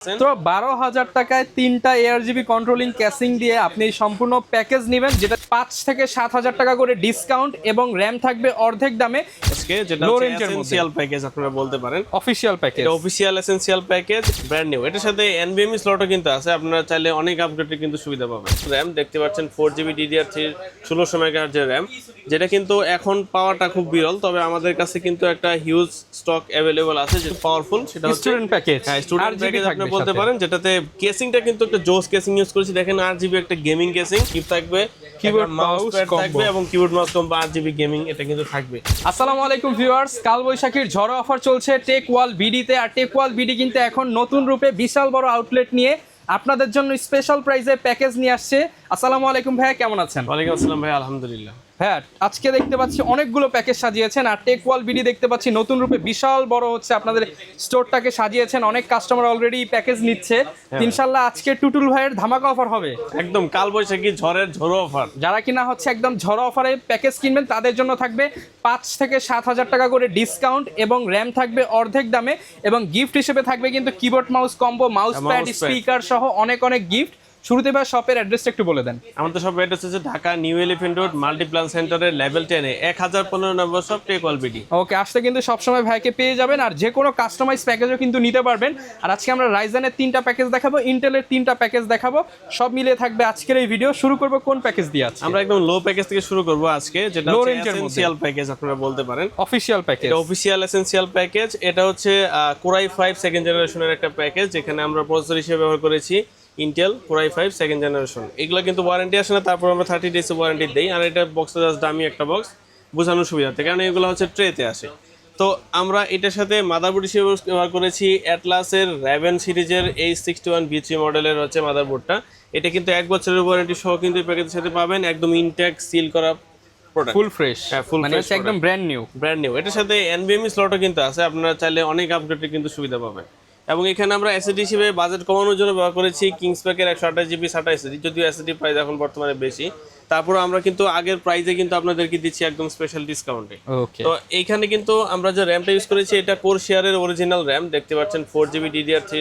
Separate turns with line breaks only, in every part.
তো 12,000 টাকায় 3টা ARGB কন্ট্রোলিং ক্যাসিং দিয়ে আপনি সম্পূর্ণ প্যাকেজ নেবেন, যেটা 5 থেকে 7,000 টাকা করে ডিসকাউন্ট এবং র্যাম থাকবে অর্ধেক দামে।
আজকে যেটা
লো
হচ্ছে
রেঞ্জের মধ্যে
এসেনশিয়াল প্যাকেজ আপনারা বলতে পারেন,
অফিশিয়াল প্যাকেজ।
এটা official essential package, brand new. এটার সাথে NVMe স্লটও কিন্তু আছে, আপনারা চাইলে অনেক আপগ্রেডের কিন্তু সুবিধা পাবেন। র্যাম দেখতে পাচ্ছেন 4GB DDR3 1600 MHz এর র্যাম, যেটা কিন্তু এখন পাওয়াটা খুব বিরল, তবে আমাদের কাছে কিন্তু একটা হিউজ স্টক অ্যাভেলেবল আছে, যেটা পাওয়ারফুল। সেটা হচ্ছে
স্টুডেন্ট প্যাকেজ,
হ্যাঁ স্টুডেন্ট প্যাকেজ আপনি বলতে পারেন, যেটাতে কেসিংটা কিন্তু একটা জোস কেসিং ইউজ করেছি। দেখেন RGB একটা গেমিং কেসিং, কিপ থাকবে,
keyboard
mouse
mouse
pad
combo
থাকবে এবং keyboard mouse combo RGB gaming এটা কিন্তু থাকবে।
আসসালামু আলাইকুম ভিউয়ার্স, কালবৈশাখীর ঝড় অফার চলছে টেক ওয়াল বিডিতে। আর টেক ওয়াল বিডি কিন্তু এখন নতুন রূপে বিশাল বড় আউটলেট নিয়ে আপনাদের জন্য স্পেশাল প্রাইসে প্যাকেজ নিয়ে আসছে। আসসালামু আলাইকুম ভাইয়া, কেমন আছেন?
ওয়ালাইকুম আসসালাম ভাই, আলহামদুলিল্লাহ।
হ্যাঁ, আজকে দেখতে পাচ্ছি অনেকগুলো প্যাকেজ সাজিয়েছেন, আর টেক ওয়াল বিডি দেখতে পাচ্ছি নতুন রূপে বিশাল বড় হচ্ছে আপনাদের স্টোরটাকে সাজিয়েছেন। অনেক কাস্টমার অলরেডি প্যাকেজ নিচ্ছে। ইনশাআল্লাহ আজকে টুটুল ভাইয়ের ধামাকা অফার হবে,
একদম কালবৈশাখী ঝড়ের ঝড়ো অফার।
যারা কিনা হচ্ছে একদম ঝড় অফারে প্যাকেজ কিনবেন তাদের জন্য থাকবে 5 থেকে 7,000 টাকা করে ডিসকাউন্ট এবং র্যাম থাকবে অর্ধেক দামে, এবং গিফট হিসেবে থাকবে কিন্তু keyboard mouse combo, mouse pad, speaker সহ অনেক অনেক গিফট। শুরুতে ভাই শপের অ্যাড্রেসটা একটু বলে দেন।
আমাদের সব অ্যাড্রেস হচ্ছে Dhaka new elephant road Multiplan সেন্টারের লেভেল 10 এ 1015 নম্বর শপ টেক ওয়াল বিডি।
ওকে, আসতে কিন্তু সবসময় ভাইকে পেয়ে যাবেন, আর যে কোনো কাস্টমাইজ প্যাকেজও কিন্তু নিতে পারবেন। আর আজকে আমরা রাইজেনের 3টা প্যাকেজ দেখাবো, ইন্টেলের 3টা প্যাকেজ দেখাবো, সব মিলিয়ে থাকবে আজকের এই ভিডিও। শুরু করব কোন প্যাকেজ দিয়ে? আছে
আমরা একদম লো প্যাকেজ থেকে শুরু করব আজকে, যেটা
Low
হচ্ছে
range এর মধ্যে।
এসেনশিয়াল প্যাকেজ আপনারা বলতে পারেন।
অফিশিয়াল প্যাকেজ,
এটা অফিশিয়াল এসেনশিয়াল প্যাকেজ। এটা হচ্ছে Core i5 সেকেন্ড জেনারেশনের একটা প্যাকেজ, যেখানে আমরা প্রসেসর হিসেবে ব্যবহার করেছি Intel Core i5 second generation. এগুলো কিন্তু ওয়ারেন্টি আসে না, তারপর আমরা 30 ডেজ ওয়ারেন্টি দেই। আর এটা বক্সটা জাস্ট দামি একটা বক্স, বোঝানোর সুবিধার্থে, কারণ এগুলো হচ্ছে ট্রেতে আসে। তো আমরা এটার সাথে মাদারবোর্ড হিসেবে ব্যবহার করেছি অ্যাটলাসের Raven সিরিজের H61B3 মডেলের হচ্ছে মাদারবোর্ডটা। এটা কিন্তু 1 বছরের ওয়ারেন্টি সহ কিন্তু এই প্যাকেজের সাথে পাবেন, একদম ইনট্যাক্ট সিল করা প্রোডাক্ট,
ফুল ফ্রেশ।
হ্যাঁ ফুল
মানে
ফ্রেশ,
হচ্ছে একদম ব্র্যান্ড নিউ।
Brand new. এটার সাথে NVMe স্লটও কিন্তু আছে, আপনারা চাইলে অনেক আপগ্রেডের কিন্তু সুবিধা পাবেন। এবং এখানে আমরা এসএসডি হিসেবে বাজেট কমানোর জন্য ব্যবহার করেছি কিংসপ্যাকের 128GB SATA এসএসডি, যদিও এসএসডি প্রাইস এখন বর্তমানে বেশি, তারপর আমরা কিন্তু আগের প্রাইসে কিন্তু আপনাদেরকে দিচ্ছি একদম স্পেশাল ডিসকাউন্টে।
ওকে,
তো এইখানে কিন্তু আমরা যে র্যামটা ইউজ করেছি এটা কোরশিয়ারের অরিজিনাল র্যাম, দেখতে পাচ্ছেন 4GB DDR3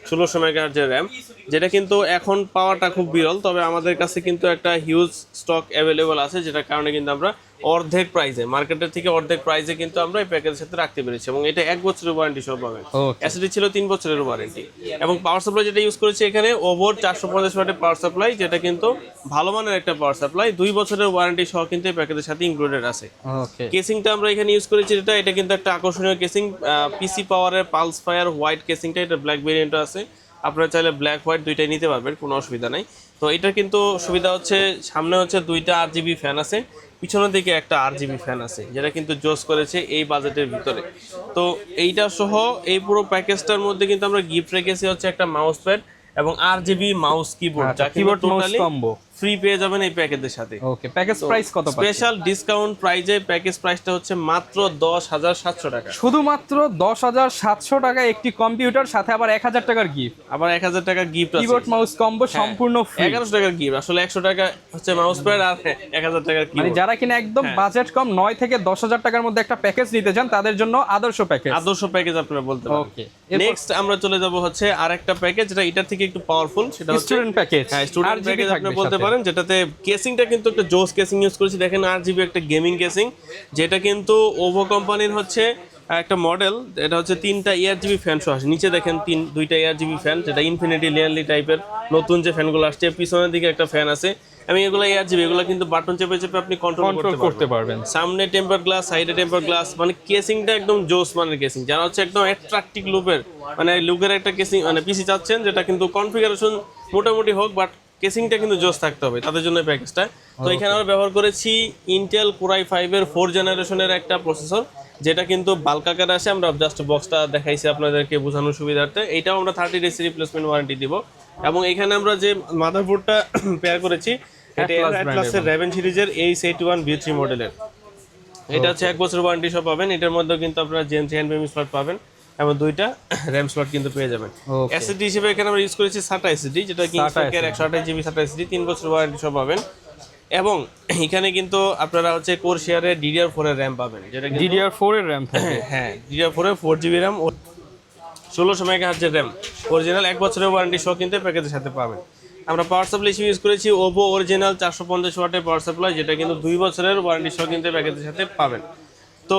1600 MHz এর র্যাম, যেটা কিন্তু এখন পাওয়াটা খুব বিরল, তবে আমাদের কাছে কিন্তু একটা হিউজ স্টক অ্যাভেলেবল আছে, যেটার কারণে কিন্তু আমরা অর্ধেক প্রাইসে, মার্কেটের থেকে অর্ধেক প্রাইসে কিন্তু আমরা এই প্যাকেজের সাথে রাখতে পেরেছি। এবং এটা 1 বছরের ওয়ারেন্টি সহ পাবেন। এসএসডি ছিল 3 বছরের ওয়ারেন্টি। এবং পাওয়ার সাপ্লাই যেটা ইউজ করেছি এখানে ওভার 450 ওয়াটের পাওয়ার সাপ্লাই, যেটা কিন্তু ভালো মানের একটা পাওয়ার সাপ্লাই, 2 বছরের ওয়ারেন্টি সহ কিন্তু এই প্যাকেজের সাথে ইনক্লুডেড আছে।
ওকে,
কেসিংটা আমরা এখানে ইউজ করেছি, এটা কিন্তু একটা আকর্ষণীয় কেসিং, পিসি পাওয়ারের পালস ফায়ার হোয়াইট কেসিংটা, এটা ব্ল্যাক ভেরিয়েন্টও আছে, আপনারা চাইলে ব্ল্যাক হোয়াইট দুইটাই নিতে পারবেন, কোনো অসুবিধা নাই। তো এটা কিন্তু সুবিধা হচ্ছে সামনে হচ্ছে 2টা RGB ফ্যান আছে, পিছনের দিকে একটা RGB ফ্যান আছে, যেটা কিন্তু জোস করেছে এই বাজেটের ভিতরে। তো এইটা সহ এই পুরো প্যাকেজটার মধ্যে কিন্তু আমরা গিফট রেখেছি হচ্ছে একটা মাউস প্যাড এবং RGB মাউস কিবোর্ড, যা
keyboard mouse
totally
combo
free পেয়ে যাবেন এই প্যাকেজের সাথে।
ওকে, প্যাকেজ প্রাইস কত?
স্পেশাল ডিসকাউন্ট প্রাইজে প্যাকেজ প্রাইসটা হচ্ছে মাত্র 10,700 টাকা।
শুধুমাত্র 10,700 টাকা একটি কম্পিউটার, সাথে আবার 1,000 টাকার গিফট,
আবার 1,000 টাকা গিফট আছে,
কিবোর্ড মাউস কম্বো সম্পূর্ণ ফ্রি।
1100 টাকার গিফট, আসলে 100 টাকা হচ্ছে মাউস প্যাড আর 1,000 টাকার
মানে
কিবোর্ড।
যারা কিনা একদম বাজেট কম 9 থেকে 10,000 টাকার মধ্যে একটা প্যাকেজ নিতে চান তাদের জন্য আদর্শ প্যাকেজ।
আদর্শ প্যাকেজ আপনারা বলতে পারেন।
ওকে,
নেক্সট আমরা চলে যাব হচ্ছে আরেকটা প্যাকেজ, যেটা এটার থেকে একটু পাওয়ারফুল, সেটা হচ্ছে
স্টুডেন্ট প্যাকেজ।
হ্যাঁ স্টুডেন্ট প্যাকেজ আপনি বলতে পারেন, যেটাতে কেসিংটা কিন্তু একটা জোস কেসিং ইউজ করেছি। দেখেন RGB একটা গেমিং কেসিং, যেটা কিন্তু ওভো কোম্পানির হচ্ছে একটা মডেল। এটা হচ্ছে 3টা ARGB ফ্যান সহ আসে, নিচে দেখেন 2টা ARGB ফ্যান, যেটা ইনফিনিটি লিয়ারলি টাইপের নতুন যে ফ্যানগুলো আসছে, পিছনের দিকে একটা ফ্যান আছে। আমি এগুলো ARGB, এগুলো কিন্তু বাটন চেপে চেপে আপনি কন্ট্রোল করতে পারবেন। সামনে টেম্পার গ্লাস, সাইডে টেম্পার গ্লাস, মানে কেসিংটা একদম জোস মানের কেসিং, যারা হচ্ছে একদম অ্যাট্রাকটিভ লুকের, মানে লুকের একটা কেসিং মানে পিসি চাচ্ছেন, যেটা কিন্তু কনফিগারেশন মোটামুটি হোক বাট কেসিংটা কিন্তু জোস থাকতে হবে, তাদের জন্য প্যাকেজটা। তো এখানে আমরা ব্যবহার করেছি ইন্টেল Core i5 এর 4 জেনারেশনের একটা প্রসেসর, যেটা কিন্তু বাল্ক আকারে আসে। আমরা জাস্ট বক্সটা দেখাইছি আপনাদেরকে বোঝানোর সুবিধার্থে। এইটাও আমরা 30 ডেজ রিপ্লেসমেন্ট ওয়ারেন্টি দিব। এবং এখানে আমরা যে মাদারবোর্ডটা পেয়ার করেছি, এটা অ্যাটলাসের Raven সিরিজের H81B3 মডেলের। এটা হচ্ছে 1 বছর ওয়ারেন্টি সহ পাবেন। এটার মধ্যেও কিন্তু আপনারা NVMe স্লট পাবেন এবং 2টা RAM স্লট কিন্তু পেয়ে যাবেন। এসএসডি হিসেবে এখানে আমরা ইউজ করেছি SATA এসএসডি, যেটা কিংসপ্যাকের 128GB SATA এসএসডি, 3 বছর ওয়ারেন্টি সহ পাবেন। এবং এখানে কিন্তু আপনারা হচ্ছে কোরশিয়ারের DDR4 এর RAM পাবেন, যেটা DDR4
এর RAM থাকে।
হ্যাঁ DDR4 এর 4GB RAM 1600 মেগাহার্জের র্যাম অরিজিনাল 1 বছরের ওয়ারেন্টি সহ কিন্তু প্যাকেজের সাথে পাবেন। আমরা পাওয়ার সাপ্লাই হিসেবে ইউজ করেছি ওভো অরিজিনাল 450 ওয়াটের পাওয়ার সাপ্লাই, যেটা কিন্তু 2 বছরের ওয়ারেন্টি সহ কিন্তু প্যাকেজের সাথে পাবেন। তো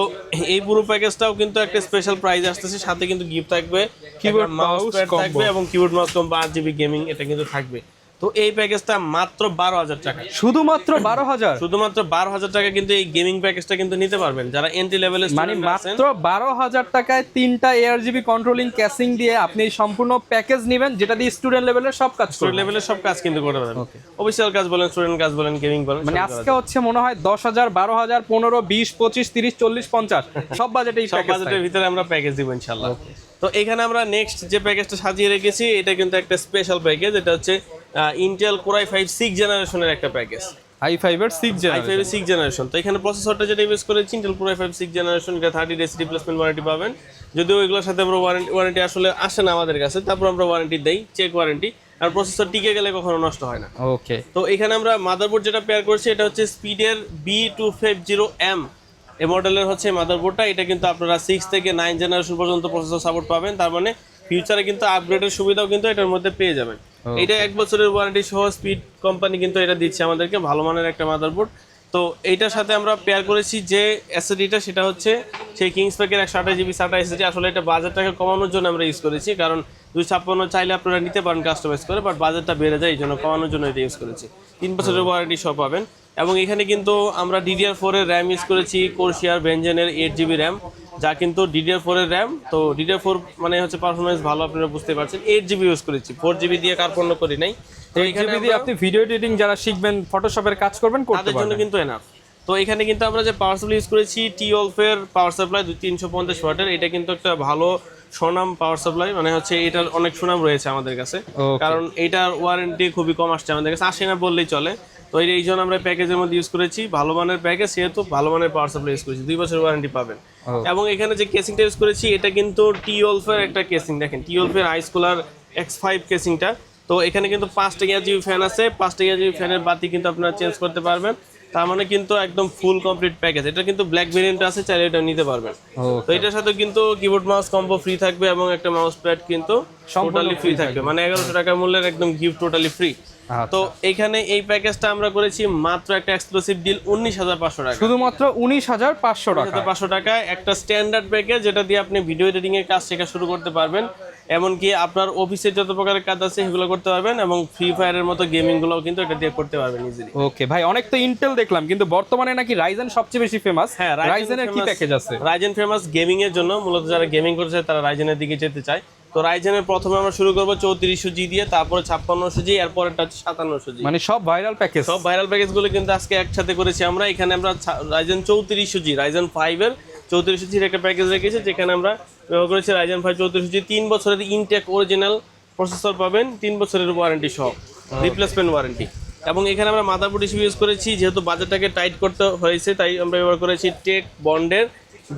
এই পুরো প্যাকেজটাও কিন্তু একটা স্পেশাল প্রাইস আসতেছে, সাথে কিন্তু গিফট থাকবে,
keyboard
mouse
mouse
pad
combo
থাকবে এবং keyboard mouse combo 8GB gaming এটা কিন্তু থাকবে। তো এই প্যাকেজটা মাত্র 12,000 টাকা,
শুধুমাত্র 12,000,
শুধুমাত্র 12,000 টাকা কিন্তু এই গেমিং প্যাকেজটা কিন্তু নিতে পারবেন যারা এন্ট্রি লেভেলের
মানে
স্টুডেন্ট আছেন।
মাত্র 12,000 টাকায় 3টা ARGB কন্ট্রোলিং ক্যাসিং দিয়ে আপনি এই সম্পূর্ণ প্যাকেজ নেবেন, যেটা দিয়ে স্টুডেন্ট লেভেলের সব কাজ
স্টুডেন্ট
করবেন।
লেভেলের সব কাজ কিন্তু করতে পারবেন, অফিসিয়াল কাজ বলেন, স্টুডেন্ট কাজ বলেন, গেমিং বলেন,
মানে আজকে হচ্ছে মনে হয় 10,000, 12,000, 15, 20, 25, 30, 40, 50 সব বাজেটে এই
সব
প্যাকেজ
বাজেটের ভিতরে আমরা প্যাকেজ দিব ইনশাআল্লাহ। তো এখানে আমরা নেক্সট যে প্যাকেজটা সাজিয়ে রেখেছি এটা কিন্তু একটা স্পেশাল প্যাকেজ, এটা হচ্ছে ইন্টেল কোর i5 6 জেনারেশনের একটা প্যাকেজ,
i5 এর 6
i5 এর 6 জেনারেশন। তো এখানে প্রসেসরটা যেটা ইউজ করেছি ইন্টেল কোর i5 6 জেনারেশন, এটা 30 ডেজ রিপ্লেসমেন্ট ওয়ারেন্টি পাবেন। যদিও ওইগুলোর সাথে আমরা ওয়ারেন্টি আসলে আসে না আমাদের কাছে, তারপর আমরা ওয়ারেন্টি দেই, চেক ওয়ারেন্টি, আর প্রসেসর টিকে গেলে কখনো নষ্ট হয় না।
ওকে,
তো এখানে আমরা মাদারবোর্ড যেটা পেয়ার করছি এটা হচ্ছে স্পিডের B250M এই মডেলের হচ্ছে মাদারবোর্ডটা। এটা কিন্তু আপনারা 6 থেকে 9 জেনারেশন পর্যন্ত প্রসেসর সাপোর্ট পাবেন, তার মানে ফিউচারে কিন্তু আপগ্রেডের সুবিধাও কিন্তু এটার মধ্যে পেয়ে যাবেন। এটা 1 বছরের ওয়ারেন্টি সহ স্পিড কোম্পানি কিন্তু এটা দিচ্ছে আমাদেরকে, ভালো মানের একটা মাদারবোর্ড। তো এইটার সাথে আমরা পেয়ার করেছি যে এসএসডিটা, সেটা হচ্ছে সেই কিংসপ্যাকের 128GB SATA এসএসডি। আসলে এটা বাজেটটাকে কমানোর জন্য আমরা ইউজ করেছি, কারণ 256 চাইলে আপনারা নিতে পারেন কাস্টমাইজ করে, বাট বাজেটটা বেড়ে যায়, এই জন্য কমানোর জন্য এটা ইউজ করেছি। 3 বছরের ওয়ারেন্টি সহ পাবেন। এবং এখানে কিন্তু আমরা DDR4 এর র্যাম ইউজ করেছি, কোরশিয়ার ভেনজেনের 8GB র্যাম, যা কিন্তু DDR4 এর র্যাম। তো DDR4 মানে হচ্ছে পারফরমেন্স ভালো, আপনারা বুঝতে পারছেন। 8GB ইউজ করেছি, 4GB দিয়ে কার্পণ্য করি নাই। তো এখানে
যদি আপনি ভিডিও এডিটিং যারা শিখবেন, ফটোশপের কাজ করবেন, করতে
তাদের জন্য
পারবেন।
কিন্তু এনাফ। তো এখানে কিন্তু আমরা যে পাওয়ার সাপ্লাই ইউজ করেছি T-Wolf এর পাওয়ার সাপ্লাই 350 ওয়াটের, এটা কিন্তু একটা ভালো সুনাম পাওয়ার সাপ্লাই, মানে হচ্ছে এটার অনেক সুনাম রয়েছে আমাদের কাছে, কারণ এটার ওয়ারেন্টি খুবই কম আসছে আমাদের কাছে, আসে না বললেই চলে। তো এই জন্য আমরা প্যাকেজের মধ্যে ইউজ করেছি ভালো মানের প্যাকেজ, সেহেতু ভালো মানের পাওয়ার সাপ্লাই ইউজ করেছি, 2 বছরের ওয়ারেন্টি পাবেন। এবং এখানে যে কেসিংটা ইউজ করেছি এটা কিন্তু T-Wolf এর একটা কেসিং, দেখেন T-Wolf এর আইসকুলার X5 কেসিংটা। তো এখানে কিন্তু 5টা ARGB ফ্যান আছে, 5টা ARGB ফ্যানের বাতি কিন্তু আপনারা চেঞ্জ করতে পারবেন, তার মানে কিন্তু একদম ফুল কমপ্লিট প্যাকেজ। এটা কিন্তু ব্ল্যাক ভেরিয়েন্ট আছে, চাইলে এটা নিতে পারবেন। তো এটার সাথে কিন্তু কিবোর্ড মাউস কম্বো ফ্রি থাকবে এবং একটা মাউস প্যাড কিন্তু টোটালি ফ্রি থাকবে, মানে 1100 টাকা মূল্যের একদম গিফট টোটালি ফ্রি। তো এখানে এই প্যাকেজটা আমরা করেছি মাত্র একটা এক্সক্লুসিভ ডিল 19,500 টাকা,
শুধুমাত্র 19,500 টাকা।
500 টাকায় একটা স্ট্যান্ডার্ড প্যাকেজ, যেটা দিয়ে আপনি ভিডিও এডিটিং এর কাজ শেখা শুরু করতে পারবেন, এমনকি আপনার অফিসের যত প্রকারের কাজ আছে সেগুলো করতে পারবেন, এবং ফ্রি ফায়ারের মতো গেমিং গুলোও কিন্তু এটা দিয়ে করতে পারবেন ইজিলি।
ওকে ভাই, অনেক তো ইন্টেল দেখলাম, কিন্তু বর্তমানে নাকি রাইজেন সবচেয়ে বেশি ফেমাস।
হ্যাঁ,
রাইজেনের কি প্যাকেজ আছে?
রাইজেন ফেমাস গেমিং এর জন্য, মূলত যারা গেমিং করছে তারা রাইজেনের দিকে যেতে চায়। তো রাইজেনের প্রথমে আমরা শুরু করব 3400G দিয়ে, তারপরে 5600G, এরপরটা হচ্ছে 5700G,
মানে সব ভাইরাল প্যাকেজ।
সব ভাইরাল প্যাকেজগুলো কিন্তু আজকে একসাথে করেছি আমরা। এখানে আমরা রাইজেন 3400G, রাইজেন 5 এর 3400G একটা প্যাকেজ রেখেছি, যেখানে আমরা ব্যবহার করেছি রাইজেন 5 3400G। 3 বছরের ইনটেক অরিজিনাল প্রসেসর পাবেন, 3 বছরের ওয়ারেন্টি সহ, রিপ্লেসমেন্ট ওয়ারেন্টি। এবং এখানে আমরা মাদারবোর্ড হিসেবে ইউজ করেছি, যেহেতু বাজেটটাকে টাইট করতে হয়েছে তাই আমরা ব্যবহার করেছি টেক বন্ডের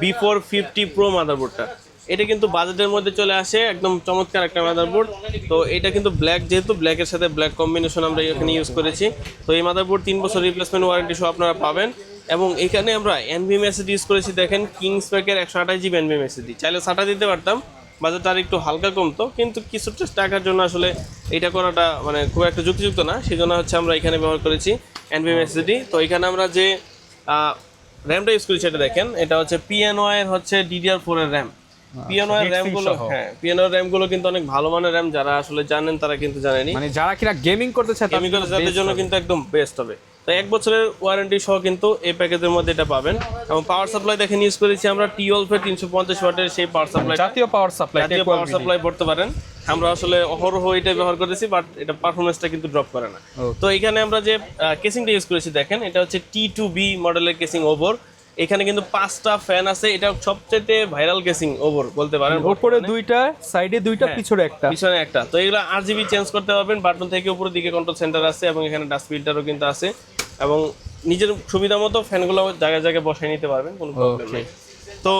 B450 Pro মাদারবোর্ডটা। এটা কিন্তু বাজেটের মধ্যে চলে আসে, একদম চমৎকার একটা মাদারবোর্ড। তো এটা কিন্তু ব্ল্যাক, যেহেতু ব্ল্যাকের সাথে ব্ল্যাক কম্বিনেশন আমরা এখানে ইউজ করেছি। তো এই মাদারবোর্ড 3 বছর রিপ্লেসমেন্ট ওয়ারেন্টি সহ আপনারা পাবেন। এবং এখানে আমরা NVMe SSD ইউজ করেছি, দেখেন কিংসপ্যাকের 128GB NVMe SSD। চাইলে SATA দিতে পারতাম, বাজেটটা আর একটু হালকা কমতো, কিন্তু কিছুটা টাকার জন্য আসলে এটা করাটা মানে খুব একটা যুক্তিযুক্ত না, সেই জন্য হচ্ছে আমরা এখানে ব্যবহার করেছি NVMe SSD। তো এখানে আমরা যে র্যামটা ইউজ করেছি এটা দেখেন, এটা হচ্ছে PNY এর হচ্ছে DDR4 এর র্যাম। PNY এর র্যামগুলো, হ্যাঁ PNY এর র্যামগুলো কিন্তু অনেক ভালো মানের র্যাম, যারা আসলে জানেন তারা কিন্তু জানেনি,
মানে যারা কিনা গেমিং করতে চায়
তাদের জন্য কিন্তু একদম বেস্ট হবে। তো 1 বছরের ওয়ারেন্টি সহ কিন্তু এই প্যাকেজের মধ্যে এটা পাবেন। এবং পাওয়ার সাপ্লাই দেখেন ইউজ করেছি আমরা T-Wolf এর 350 ওয়াটের সেই পাওয়ার সাপ্লাই,
জাতীয় পাওয়ার
সাপ্লাই পড়তে পারেন। আমরা আসলে অহরহ এটা ব্যবহার করেছি, বাট এটা পারফরমেন্সটা কিন্তু ড্রপ করে না। তো এখানে আমরা যে কেসিংটা ইউজ করেছি দেখেন, এটা হচ্ছে T2B মডেলের কেসিং ওভার। এখানে কিন্তু 5টা ফ্যান আছে, এটা সবচেয়ে ভাইরাল কেসিং ওভার বলতে পারেন।
উপরে 2টা, সাইডে 2টা, পিছনে একটা।
তো এগুলো RGB চেঞ্জ করতে পারবেন, বাটন থেকে উপরের দিকে কন্ট্রোল সেন্টার আছে, এবং এখানে ডাস্ট ফিল্টারও কিন্তু আছে, এবং নিজের সুবিধা মতো ফ্যানগুলো জায়গায় জায়গায় বসায় নিতে পারবেন, কোনো প্রবলেম নেই। তো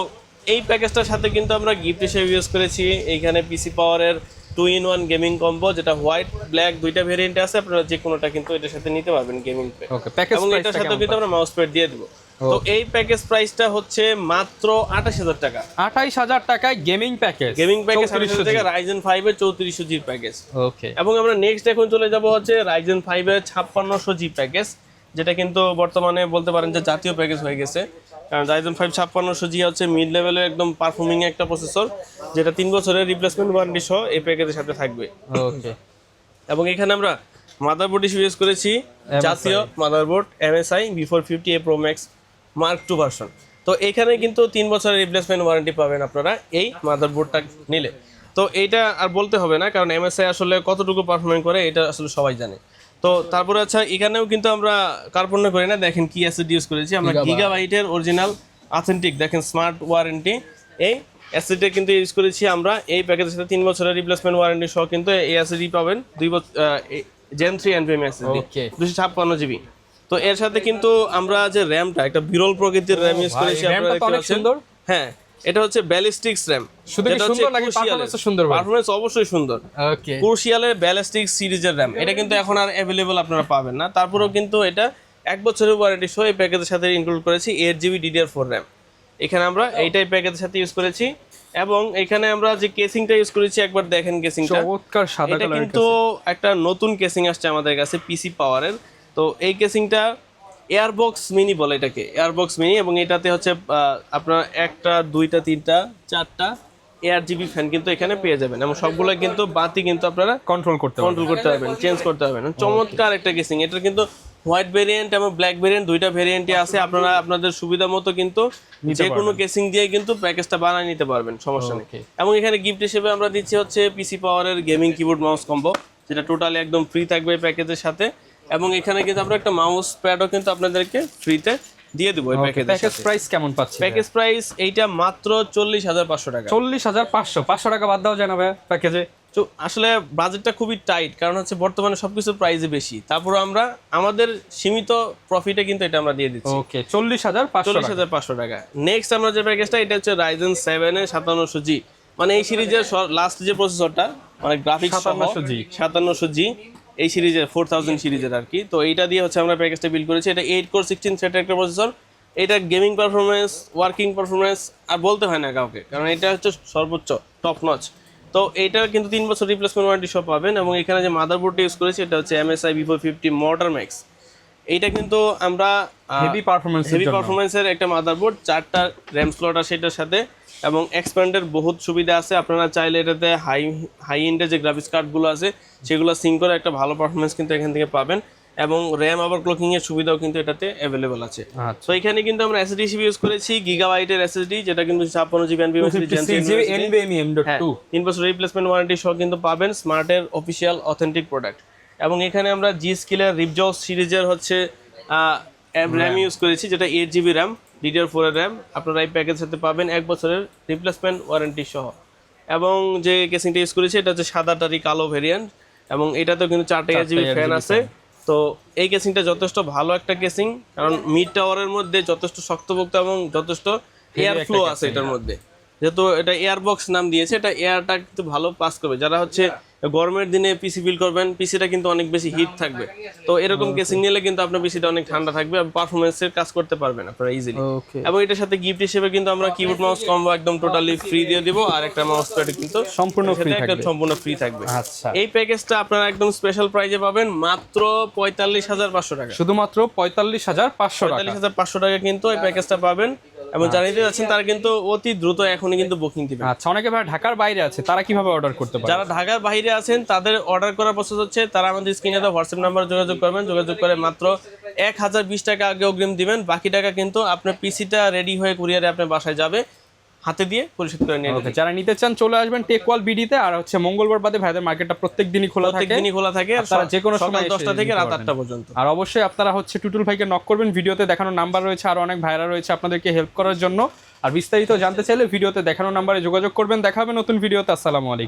এই প্যাকেজটার সাথে কিন্তু আমরা গিফট হিসেবে ইউজ করেছি এখানে PC পাওয়ারের 2-in-1 গেমিং কম্বো, যেটা হোয়াইট ব্ল্যাক দুইটা ভেরিয়েন্টে আছে, আপনারা যে কোনোটা কিন্তু এটার সাথে নিতে পারবেন গেমিং প্যাড।
ওকে, প্যাকেজ
এবং
প্রাইস
এটার সাথে কিন্তু আমরা মাউস প্যাড দিয়ে দেব। তো এই প্যাকেজ প্রাইসটা হচ্ছে মাত্র 28000 টাকা।
28000 টাকায় গেমিং প্যাকেজ,
গেমিং প্যাকেজ 28000 টাকা, Ryzen 5 এর 3400G প্যাকেজ।
ওকে,
এবং আমরা নেক্সট এখন চলে যাব হচ্ছে Ryzen 5 এর 5600G প্যাকেজ, যেটা কিন্তু বর্তমানে বলতে পারেন যে জাতীয় প্যাকেজ হয়ে গেছে। কারণ Ryzen 5 5600G হচ্ছে মিড লেভেলের একদম পারফর্মিং একটা প্রসেসর, যেটা 3 বছরের রিপ্লেসমেন্ট ওয়ারেন্টি সহ এই প্যাকেজের সাথে থাকবে।
ওকে,
এবং এখানে আমরা মাদারবোর্ড হিসেবে ইউজ করেছি জাতীয় motherboard MSI V450A Pro Max Mark II version. তো এখানে কিন্তু 3 বছরের রিপ্লেসমেন্ট ওয়ারেন্টি পাবেন আপনারা এই মাদারবোর্ডটা নিলে। তো এইটা আর বলতে হবে না, কারণ MSI আসলে কতটুকু পারফর্ম করে এটা আসলে সবাই জানে। তো তারপরে আচ্ছা, এখানেও কিন্তু আমরা কার্পণ্য করি না, দেখেন কি অ্যাসিড ইউজ করেছি আমরা, গিগাবাইটের অরিজিনাল অথেন্টিক দেখেন স্মার্ট ওয়ারেন্টি এই অ্যাসিডে কিন্তু ইউজ করেছি আমরা এই প্যাকেজের সাথে। 3 বছরের রিপ্লেসমেন্ট ওয়ারেন্টি সহ কিন্তু এই অ্যাসিডই পাবেন 2 বছর Gen 3 NVMe SSD 256GB। তো এর সাথে কিন্তু আমরা যে র্যামটা একটা বিরল প্রকৃতির র্যাম ইউজ করেছি, আপনারা দেখতে পাচ্ছেন। হ্যাঁ, এটা হচ্ছে ব্যালিস্টিক্স র্যাম।
শুধু কি সুন্দর নাকি পারফরম্যান্স সুন্দর?
পারফরম্যান্স অবশ্যই সুন্দর।
ওকে,
ক্রুশিয়ালের ব্যালিস্টিক্স সিরিজের র্যাম, এটা কিন্তু এখন আর अवेलेबल আপনারা পাবেন না। তারপরেও কিন্তু এটা 1 বছরের ওয়ারেন্টি সহ এই প্যাকেজের সাথে ইনক্লুড করেছি 8GB DDR4 র্যাম। এখানে আমরা এইটাই প্যাকেজের সাথে ইউজ করেছি। এবং এখানে আমরা যে কেসিংটা ইউজ করেছি একবার দেখেন কেসিংটা,
চমৎকার সাদা
এটা
কালার।
কিন্তু একটা নতুন কেসিং আসছে আমাদের কাছে পিসি পাওয়ারের। তো এই কেসিংটা এয়ারবক্স মিনি বলে এটাকে, এয়ারবক্স মিনি। এবং এটাতে হচ্ছে আপনার 1টা 2টা 3টা 4টা ARGB ফ্যান কিন্তু এখানে পেয়ে যাবেন, এবং সবগুলো কিন্তু বাতি কিন্তু আপনারা
কন্ট্রোল করতে
পারবেন, চেঞ্জ করতে পারবেন। চমৎকার একটা কেসিং। এটা কিন্তু হোয়াইট ভেরিয়েন্ট এবং ব্ল্যাক ভেরিয়েন্ট দুইটা ভেরিয়েন্টই আছে, আপনারা আপনাদের সুবিধা মতো কিন্তু যে কোনো কেসিং দিয়ে কিন্তু প্যাকেজটা বানিয়ে নিতে পারবেন, সমস্যা নেই। এবং এখানে গিফট হিসেবে আমরা দিচ্ছি হচ্ছে পিসি পাওয়ারের গেমিং কিবোর্ড মাউস কম্বো, যেটা টোটালি একদম ফ্রি থাকবে প্যাকেজের সাথে। এবং এখানে কিন্তু আমরা একটা মাউস প্যাডও কিন্তু আপনাদেরকে ফ্রিতে দিয়ে দেবো এই প্যাকেজে।
প্যাকেজ প্রাইস কেমন পাচ্ছেন?
প্যাকেজ প্রাইস এইটা মাত্র 40500 টাকা।
40500, 500 টাকা বাদ দেওয়া যায় না ভাই প্যাকেজে?
তো আসলে বাজেটটা খুবই টাইট, কারণ হচ্ছে বর্তমানে সবকিছুর প্রাইসই বেশি, তারপর আমরা আমাদের সীমিত প্রফিটে কিন্তু এটা আমরা দিয়ে দিচ্ছি।
ওকে, 40500
টাকা। নেক্সট আমরা যে প্যাকেজটা, এটা হচ্ছে Ryzen 7 এর 5700G, মানে এই সিরিজের লাস্ট যে প্রসেসরটা, মানে গ্রাফিক্স 5700G এই সিরিজের 4000 সিরিজের আর কি। তো এইটা দিয়ে হচ্ছে আমরা প্যাকেজটা বিল্ড করেছি। এটা 8 কোর 16 থ্রেডের একটা প্রসেসর। এটা গেমিং পারফরমেন্স, ওয়ার্কিং পারফরমেন্স আর বলতে হয় না কাউকে, কারণ এটা হচ্ছে সর্বোচ্চ টপ নচ। তো এইটা কিন্তু 3 বছর রিপ্লেসমেন্ট ওয়ারেন্টি সব পাবেন। এবং এখানে যে মাদারবোর্ডটা ইউজ করেছি এটা হচ্ছে MSI V450 Mortar Max। এইটা কিন্তু আমরা
হেভি
পারফরমেন্সের একটা মাদারবোর্ড, 4টা র্যাম স্লট আছে এটার সাথে, এবং এক্সপ্যান্ডের বহুত সুবিধা আছে। আপনারা চাইলে এটাতে হাই এন্ডের যে গ্রাফিক্স কার্ডগুলো আছে সেগুলো সিঙ্ক করে একটা ভালো পারফরমেন্স কিন্তু এখান থেকে পাবেন। এবং র্যাম আবার ক্লকিং এর সুবিধাও কিন্তু এটাতে अवेलेबल আছে। তো এখানে কিন্তু আমরা এসএসডি হিসেবে ইউজ করেছি গিগাবাইটের এসএসডি, যেটা কিন্তু 56GB NVMe NVMe 3 বছর রিপ্লেসমেন্ট ওয়ারেন্টি সহ কিন্তু পাবেন, স্মার্টের অফিশিয়াল অথেন্টিক প্রোডাক্ট। এবং এখানে আমরা জি স্কিলের রিপজস সিরিজের হচ্ছে র্যাম ইউজ করেছি, যেটা 8GB র্যাম DDR4 এর র্যাম। আপনারা এই প্যাকেজের সাথে পাবেন 1 বছরের রিপ্লেসমেন্ট ওয়ারেন্টি সহ। এবং যে কেসিংটা ইউজ করেছি এটা হচ্ছে সাদাটারি কালো ভেরিয়েন্ট, এবং এটাতেও কিন্তু 4টা ARGB ফ্যান আছে। তো এই কেসিংটা যথেষ্ট ভালো একটা কেসিং, কারণ মিড টাওয়ারের মধ্যে যথেষ্ট শক্তপোক্ত এবং যথেষ্ট এয়ার ফ্লো আছে এটার মধ্যে। যেহেতু এটা এয়ারবক্স নাম দিয়েছে, এটা এয়ারটা কিন্তু ভালো পাস করবে। যারা হচ্ছে গরমের দিনে পিসি বিল্ড করবেন, পিসিটা কিন্তু অনেক বেশি হিট থাকবে, তো এরকম কেসিং নিলে কিন্তু আপনার পিসিটা অনেক ঠান্ডা থাকবে এবং পারফরমেন্সের কাজ করতে পারবেন আপনারা ইজিলি। এবং এটার সাথে গিফট হিসেবে কিন্তু আমরা কিবোর্ড মাউস কম্বো একদম টোটালি ফ্রি দিয়ে দিব, আর একটা মাউস প্যাড কিন্তু সম্পূর্ণ ফ্রি থাকবে।
আচ্ছা,
এই প্যাকেজটা আপনারা একদম স্পেশাল প্রাইজে পাবেন মাত্র 45500 টাকা।
শুধুমাত্র 45500
টাকা কিন্তু এই প্যাকেজটা পাবেন। এবং যারা নিতে যাচ্ছেন তারা কিন্তু অতি দ্রুত এখনই কিন্তু বুকিং দিবেন।
আচ্ছা, অনেকে ভাই ঢাকার বাইরে আছে, তারা কিভাবে অর্ডার করতে পারে?
যারা ঢাকার বাইরে আছেন তাদের অর্ডার করার প্রসেস হচ্ছে, তারা আমাদের স্ক্রিনে দেওয়া হোয়াটসঅ্যাপ নাম্বারে যোগাযোগ করবেন, যোগাযোগ করে মাত্র 1020 টাকা আগে অগ্রিম দিবেন, বাকি টাকা কিন্তু আপনার পিসিটা রেডি হয়ে কুরিয়ারে আপনার বাসায় যাবে, হাতে দিয়ে পরিশোধ করে নিয়ে নেবেন।
যারা নিতে চান চলে আসবেন টেকওয়াল বিডিতে, আর হচ্ছে মঙ্গলবার বাদে ভাইদের মার্কেটটা প্রত্যেকদিনই খোলা থাকে,
তারা
যে কোনো
সকাল
সময়
10টা থেকে রাত 8টা পর্যন্ত।
আর অবশ্যই আপনারা হচ্ছে টুটুল ভাইকে নক করবেন, ভিডিওতে দেখানো নাম্বার রয়েছে, আর অনেক ভাইরা রয়েছে আপনাদেরকে হেল্প করার জন্য। আর বিস্তারিত জানতে চাইলে ভিডিওতে দেখানো নাম্বারে যোগাযোগ করবেন। দেখা হবে নতুন ভিডিওতে। আসসালামু আলাইকুম।